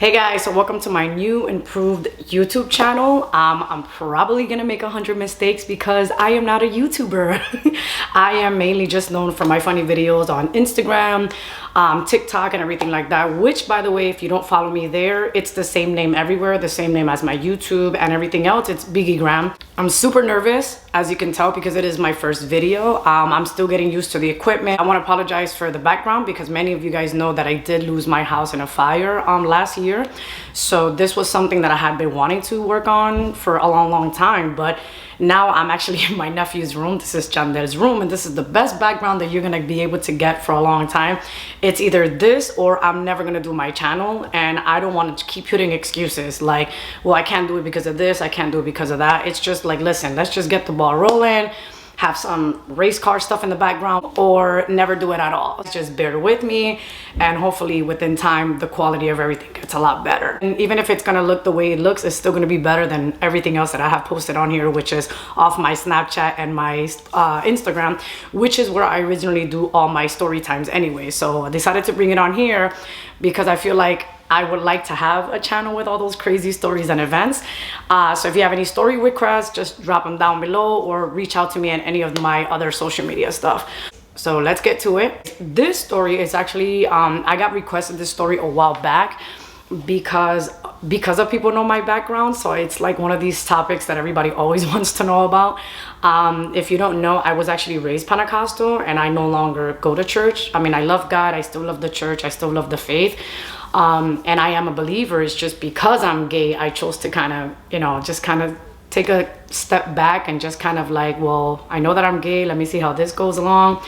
Hey guys, so welcome to my new improved YouTube channel. I'm probably gonna make 100 mistakes because I am not a YouTuber. I am mainly just known for my funny videos on Instagram, TikTok and everything like that, which by the way, if you don't follow me there, it's the same name everywhere, the same name as my YouTube and everything else. It's Biggie Graham. I'm super nervous, as you can tell, because it is my first video. I'm still getting used to the equipment. I want to apologize for the background because many of you guys know that I did lose my house in a fire last year. So this was something that I had been wanting to work on for a long time, but now I'm actually in my nephew's room. This is Chandel's room, and this is the best background that you're gonna be able to get for a long time. It's either this or I'm never gonna do my channel, and I don't want to keep putting excuses like, well, I can't do it because of this, I can't do it because of that. It's just like, listen, let's just get the ball rolling, have some race car stuff in the background, or never do it at all. Just bear with me, and hopefully within time the quality of everything gets a lot better. And even if it's gonna look the way it looks, it's still gonna be better than everything else that I have posted on here, which is off my Snapchat and my Instagram, which is where I originally do all my story times anyway. So I decided to bring it on here because I feel like I would like to have a channel with all those crazy stories and events. So if you have any story requests, just drop them down below or reach out to me on any of my other social media stuff. So let's get to it. This story is actually, I got requested this story a while back because of people know my background. So it's like one of these topics that everybody always wants to know about. If you don't know, I was actually raised Pentecostal and I no longer go to church. I mean, I love God, I still love the church, I still love the faith. And I am a believer. It's just because I'm gay, I chose to kind of, just kind of take a step back and just kind of like, well, I know that I'm gay, let me see how this goes along.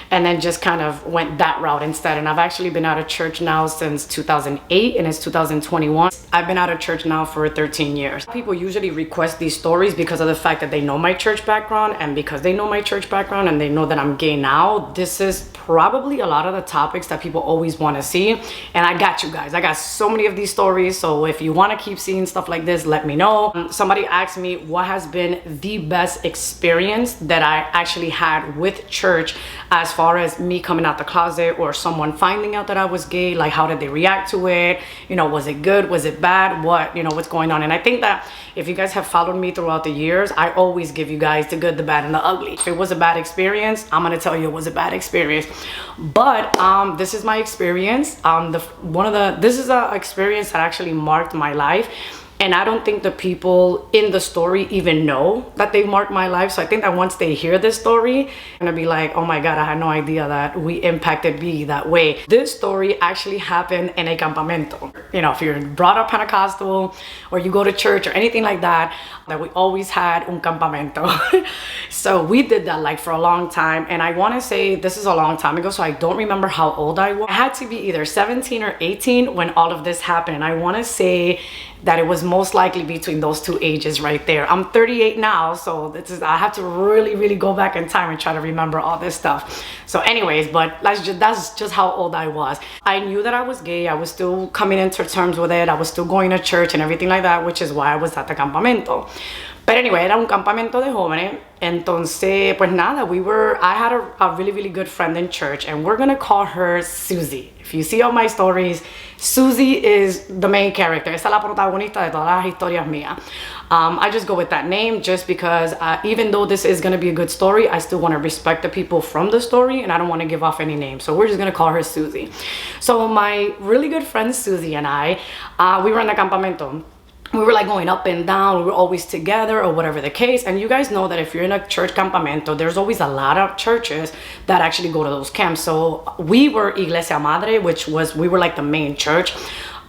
And then just kind of went that route instead. And I've actually been out of church now since 2008 and it's 2021. I've been out of church now for 13 years. People usually request these stories because of the fact that they know my church background, and because they know my church background and they know that I'm gay now, this is probably a lot of the topics that people always want to see. And I got you guys. I got so many of these stories. So if you want to keep seeing stuff like this, let me know. Somebody asked me what has been the best experience that I actually had with church as far as me coming out the closet or someone finding out that I was gay. Like, how did they react to it? Was it good? Was it bad? What's going on? And I think that if you guys have followed me throughout the years, I always give you guys the good, the bad, and the ugly. If it was a bad experience, I'm gonna tell you it was a bad experience. But this is my experience. This is an experience that actually marked my life. And I don't think the people in the story even know that they marked my life. So I think that once they hear this story, they're gonna be like, oh my God, I had no idea that we impacted B that way. This story actually happened in a campamento. If you're brought up Pentecostal or you go to church or anything like that we always had un campamento. So we did that like for a long time. And I wanna say this is a long time ago, so I don't remember how old I was. I had to be either 17 or 18 when all of this happened. I wanna say that it was most likely between those two ages right there. I'm 38 now, so I have to really go back in time and try to remember all this stuff. So anyways, but that's just how old I was. I knew that I was gay. I was still coming into terms with it. I was still going to church and everything like that, which is why I was at the campamento. But anyway, era un campamento de jóvenes. Entonces, pues nada, I had a really good friend in church, and we're gonna call her Susie. If you see all my stories, Susie is the main character. Esa es la protagonista de todas las historias mías. I just go with that name just because even though this is gonna be a good story, I still wanna respect the people from the story, and I don't wanna give off any names. So we're just gonna call her Susie. So my really good friend Susie and I, we were in the campamento. We were like going up and down. We were always together or whatever the case. And you guys know that if you're in a church campamento, there's always a lot of churches that actually go to those camps. So we were Iglesia Madre, we were like the main church.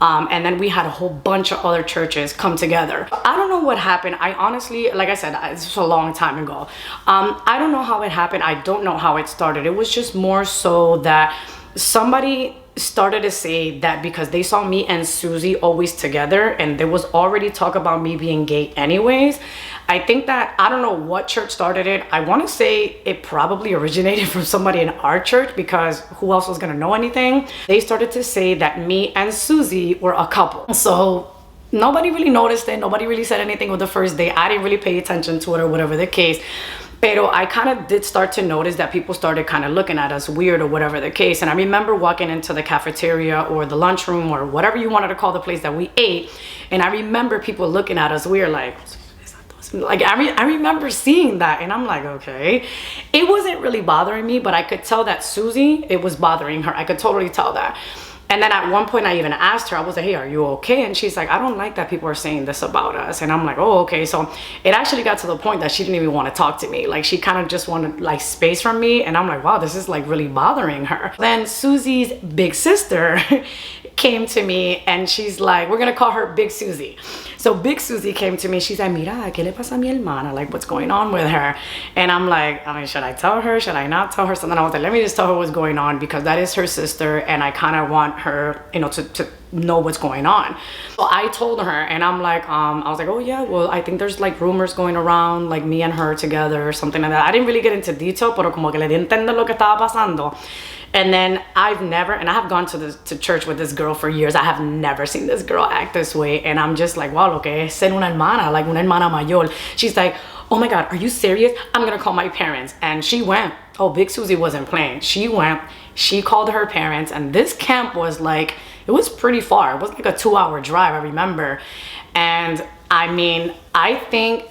And then we had a whole bunch of other churches come together. I don't know what happened. I honestly, like I said, this was a long time ago. I don't know how it happened. I don't know how it started. It was just more so that somebody started to say that because they saw me and Susie always together, and there was already talk about me being gay anyways. I think that, I don't know what church started it. I want to say it probably originated from somebody in our church, because who else was going to know anything? They started to say that me and Susie were a couple. So nobody really noticed it. Nobody really said anything with the first day. I didn't really pay attention to it or whatever the case. Pero I kind of did start to notice that people started kind of looking at us weird or whatever the case. And I remember walking into the cafeteria or the lunchroom or whatever you wanted to call the place that we ate. And I remember people looking at us weird, like I remember seeing that, and I'm like, okay. It wasn't really bothering me, but I could tell that Susie, it was bothering her. I could totally tell that. And then at one point I even asked her, I was like, hey, are you okay? And she's like, I don't like that people are saying this about us. And I'm like, oh, okay. So it actually got to the point that she didn't even want to talk to me. Like, she kind of just wanted like space from me. And I'm like, wow, this is like really bothering her. Then Susie's big sister came to me and she's like, we're gonna call her Big Susie. So Big Susie came to me. She's like, mira, ¿qué le pasa a mi hermana? Like, what's going on with her? And I'm like, I mean, should I tell her? Should I not tell her? So then I was like, let me just tell her what's going on, because that is her sister and I kind of want her, you know, to know what's going on. So I told her, and I'm like, I was like, oh yeah, well, I think there's like rumors going around, like me and her together or something like that. I didn't really get into detail, pero como que le di a entender lo que estaba pasando. And then I have gone to church with this girl for years. I have never seen this girl act this way. And I'm just like, wow, lo que es ser una hermana, like una hermana mayor. She's like, oh my God, are you serious? I'm gonna call my parents. And she went. Oh, Big Susie wasn't playing. She went, she called her parents, and this camp was like, it was pretty far. It was like a 2-hour drive, I remember. And I mean, I think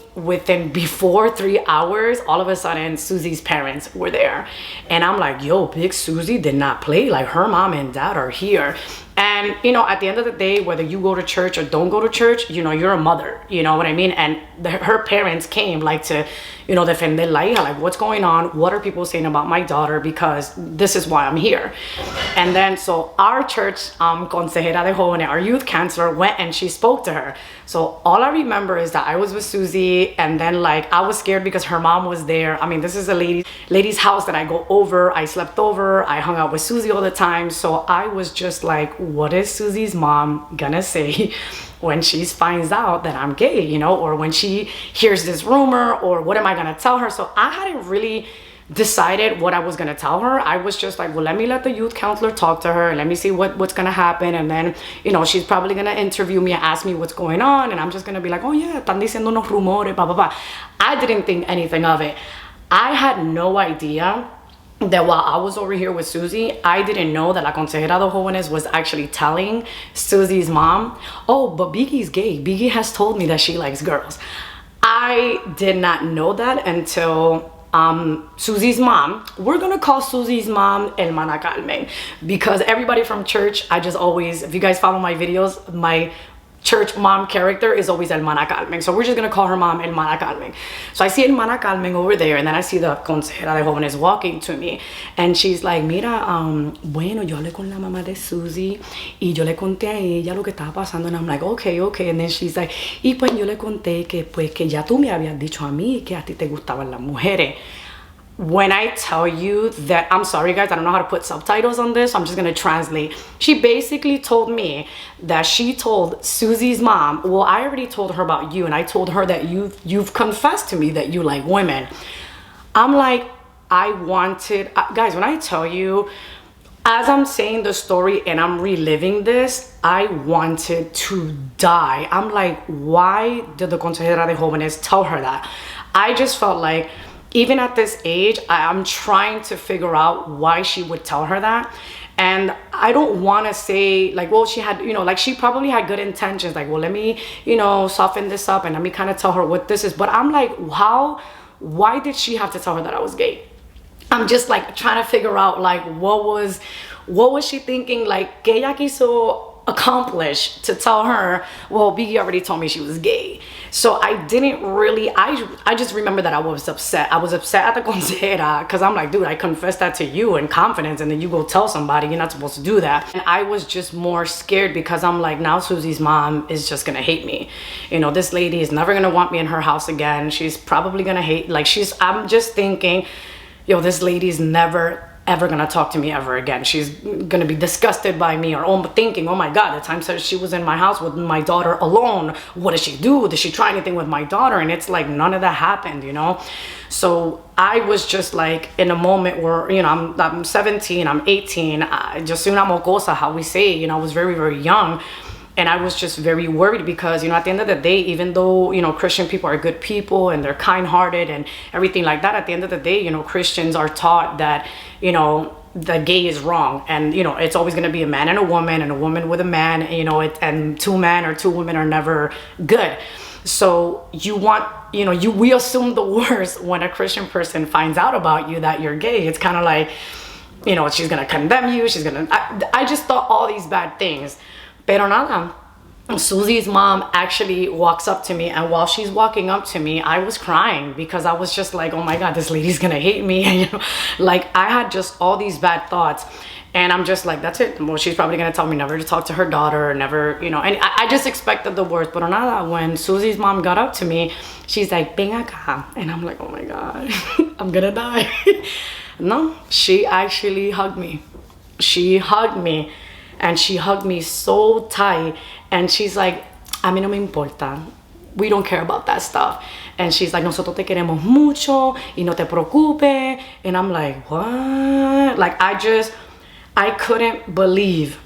before 3 hours, all of a sudden Susie's parents were there. And I'm like, yo, Big Susie did not play. Like, her mom and dad are here. And, you know, at the end of the day, whether you go to church or don't go to church, you know, you're a mother, you know what I mean? And her parents came like to, you know, defender la hija, like, what's going on? What are people saying about my daughter? Because this is why I'm here. And then, so our church, consejera de jóvenes, our youth counselor, went and she spoke to her. So all I remember is that I was with Susie, and then like I was scared because her mom was there. I mean, this is a lady's house that I go over. I slept over. I hung out with Susie all the time. So I was just like, what is Susie's mom gonna say when she finds out that I'm gay, you know, or when she hears this rumor, or what am I gonna tell her? So I hadn't really decided what I was gonna tell her. I was just like, well, let me let the youth counselor talk to her, and let me see what's gonna happen. And then, you know, she's probably gonna interview me and ask me what's going on, and I'm just gonna be like, oh yeah, están diciendo unos rumores, blah, blah, blah. I didn't think anything of it. I had no idea that while I was over here with Susie, I didn't know that La Consejera de Jóvenes was actually telling Susie's mom, oh, but Biggie's gay. Biggie has told me that she likes girls. I did not know that until Susie's mom, we're gonna call Susie's mom Hermana Carmen, because everybody from church, I just always, if you guys follow my videos, my church mom character is always Hermana Carmen. So we're just gonna call her mom Hermana Carmen. So I see Hermana Carmen over there, and then I see the consejera de jóvenes walking to me, and she's like, mira, bueno, yo hablé con la mamá de Susie y yo le conté a ella lo que estaba pasando. And I'm like, okay. And then she's like, y pues yo le conté que pues que ya tú me habías dicho a mí que a ti te gustaban las mujeres. When I tell you that, I'm sorry guys, I don't know how to put subtitles on this, so I'm just gonna translate. She basically told me that she told Susie's mom, well, I already told her about you, and I told her that you've confessed to me that you like women. I'm like, guys, when I tell you, as I'm saying the story and I'm reliving this, I wanted to die. I'm like, why did the consejera de jóvenes tell her that? I just felt like, even at this age, I'm trying to figure out why she would tell her that. And I don't want to say like, well, she had, you know, like she probably had good intentions. Like, well, let me, you know, soften this up and let me kind of tell her what this is. But I'm like, why did she have to tell her that I was gay? I'm just like trying to figure out like, what was she thinking? Like, que ella quiso accomplish to tell her, well, Biggie already told me she was gay. So I didn't really, I just remember that I was upset. I was upset at the consejera because I'm like, dude, I confessed that to you in confidence, and then you go tell somebody. You're not supposed to do that. And I was just more scared because I'm like, now Susie's mom is just gonna hate me. You know, this lady is never gonna want me in her house again. She's probably gonna hate, like I'm just thinking, yo, this lady's never ever gonna talk to me ever again. She's gonna be disgusted by me, or thinking, oh my God, the time says she was in my house with my daughter alone. What did she do? Did she try anything with my daughter? And it's like, none of that happened, you know? So I was just like in a moment where, you know, I'm 17, I'm 18, just una mocosa, how we say, you know, I was very, very young. And I was just very worried because, you know, at the end of the day, even though, you know, Christian people are good people and they're kind-hearted and everything like that, at the end of the day, you know, Christians are taught that, you know, the gay is wrong, and you know, it's always going to be a man and a woman with a man, and, you know, and two men or two women are never good. So you want, you know, we assume the worst when a Christian person finds out about you that you're gay. It's kind of like, you know, she's gonna condemn you, I just thought all these bad things. Pero nada, Susie's mom actually walks up to me, and while she's walking up to me, I was crying because I was just like, oh my God, this lady's gonna hate me. And, you know, like I had just all these bad thoughts, and I'm just like, that's it. Well, she's probably gonna tell me never to talk to her daughter, never, you know, and I just expected the worst. But nada, when Susie's mom got up to me, she's like, ven acá. And I'm like, oh my God, I'm gonna die. No, she actually hugged me. She hugged me, and she hugged me so tight. And she's like, a mí no me importa. We don't care about that stuff. And she's like, nosotros te queremos mucho y no te preocupes. And I'm like, what? Like, I couldn't believe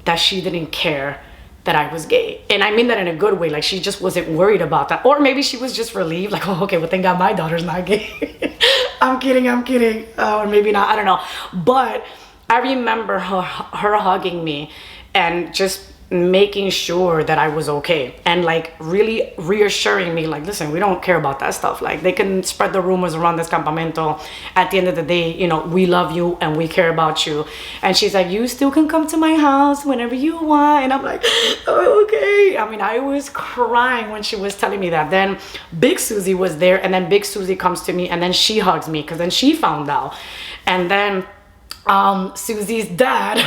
that she didn't care that I was gay. And I mean that in a good way. Like, she just wasn't worried about that. Or maybe she was just relieved. Like, oh, okay, well, thank God my daughter's not gay. I'm kidding. Or maybe not, I don't know. But I remember her hugging me and just making sure that I was okay, and like really reassuring me, like, listen, we don't care about that stuff. Like, they can spread the rumors around this campamento. At the end of the day, you know, we love you and we care about you. And she's like, you still can come to my house whenever you want. And I'm like, oh, okay. I mean, I was crying when she was telling me that. Then Big Susie was there, and then Big Susie comes to me, and then she hugs me because then she found out. And then Susie's dad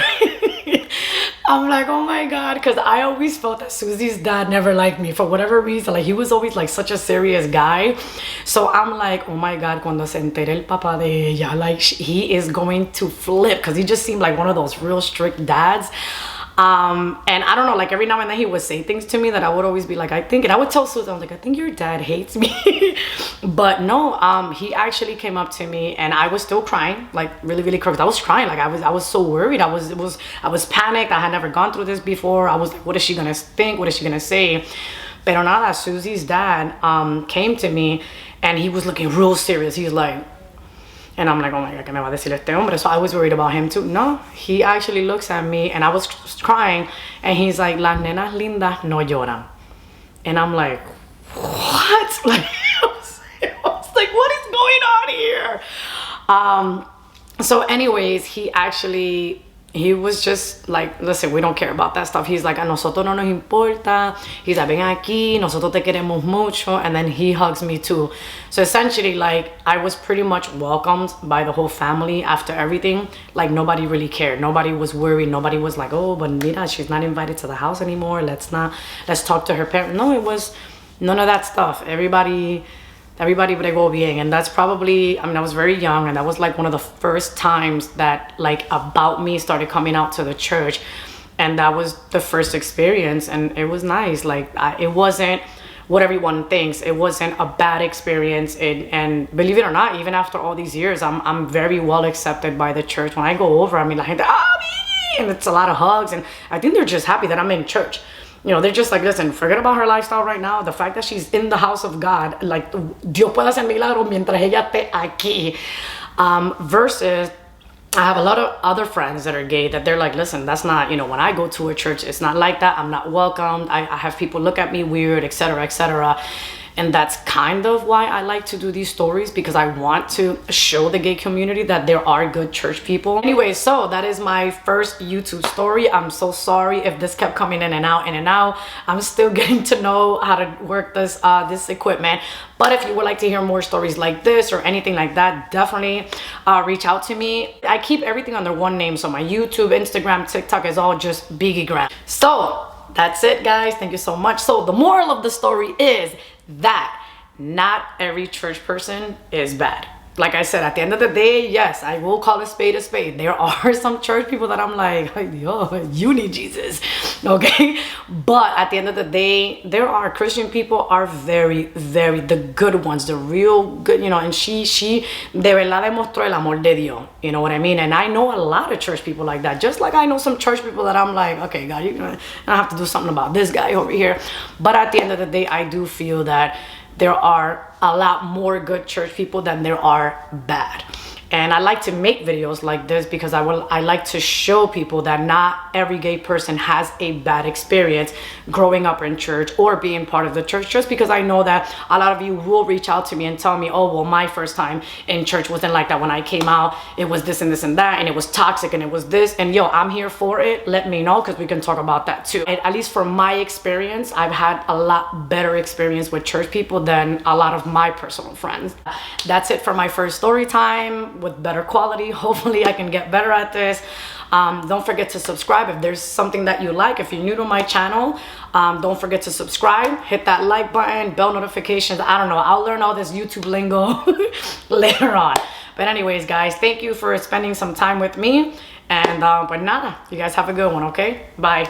I'm like, oh my God, because I always felt that Susie's dad never liked me for whatever reason. Like, he was always like such a serious guy. So I'm like, oh my God, cuando se entere el papá de ella, like, he is going to flip, because he just seemed like one of those real strict dads. And I don't know, like every now and then he would say things to me that I would always be like, I think, and I would tell Susan, I was like, I think your dad hates me. But no, he actually came up to me, and I was still crying, like really, really crying. I was crying, like I was so worried. I was panicked. I had never gone through this before. I was like, what is she gonna think? What is she gonna say? Pero nada, Susie's dad came to me, and he was looking real serious. He's like, and I'm like, oh my God, ¿qué me va a decir este hombre? So I was worried about him too. No, he actually looks at me, and I was crying, and he's like, las nenas lindas no lloran. And I'm like, what? Like, I was like, what is going on here? So anyways, he was just like, listen, we don't care about that stuff. He's like, a nosotros no nos importa. He's like, ven aquí, nosotros te queremos mucho. And then he hugs me too. So essentially, like, I was pretty much welcomed by the whole family after everything. Like, nobody really cared. Nobody was worried. Nobody was like, oh, but mira, she's not invited to the house anymore. Let's talk to her parents. No, it was none of that stuff. Everybody bregó bien. And that's probably, I mean, I was very young, and that was like one of the first times that like About Me started coming out to the church. And that was the first experience, and it was nice. Like, it wasn't what everyone thinks. It wasn't a bad experience. And believe it or not, even after all these years, I'm very well accepted by the church. When I go over, I mean, like, and it's a lot of hugs, and I think they're just happy that I'm in church. You know, they're just like, listen, forget about her lifestyle right now. The fact that she's in the house of God, like, Dios puede hacer milagros mientras ella esté aquí. Versus, I have a lot of other friends that are gay that they're like, listen, that's not, you know, when I go to a church, it's not like that. I'm not welcomed. I have people look at me weird, etc., etc. And that's kind of why I like to do these stories, because I want to show the gay community that there are good church people. Anyway, so that is my first YouTube story. I'm so sorry if this kept coming in and out, in and out. I'm still getting to know how to work this equipment. But if you would like to hear more stories like this or anything like that, definitely reach out to me. I keep everything under one name. So my YouTube, Instagram, TikTok is all just Biggie Graham. So that's it, guys. Thank you so much. So the moral of the story is that not every church person is bad. Like I said, at the end of the day, yes, I will call a spade a spade. There are some church people that I'm like, ay Dios, you need Jesus. okay? But at the end of the day, there are Christian people are very, very, the good ones, the real good, you know, and she de verdad demostró el amor de Dios, you know what I mean? And I know a lot of church people like that, just like I know some church people that I'm like, okay, God, you're gonna have to do something about this guy over here. But at the end of the day, I do feel that there are a lot more good church people than there are bad. And I like to make videos like this because I like to show people that not every gay person has a bad experience growing up in church or being part of the church, just because I know that a lot of you will reach out to me and tell me, oh, well, my first time in church wasn't like that. When I came out, it was this and this and that, and it was toxic and it was this. And yo, I'm here for it. Let me know, because we can talk about that too. And at least from my experience, I've had a lot better experience with church people than a lot of my personal friends. That's it for my first story time with better quality. Hopefully I can get better at this. Don't forget to subscribe if there's something that you like. If you're new to my channel, don't forget to subscribe, hit that like button, bell notifications. I don't know, I'll learn all this YouTube lingo later on. But anyways, guys, thank you for spending some time with me. And pues nada, you guys have a good one, okay? Bye.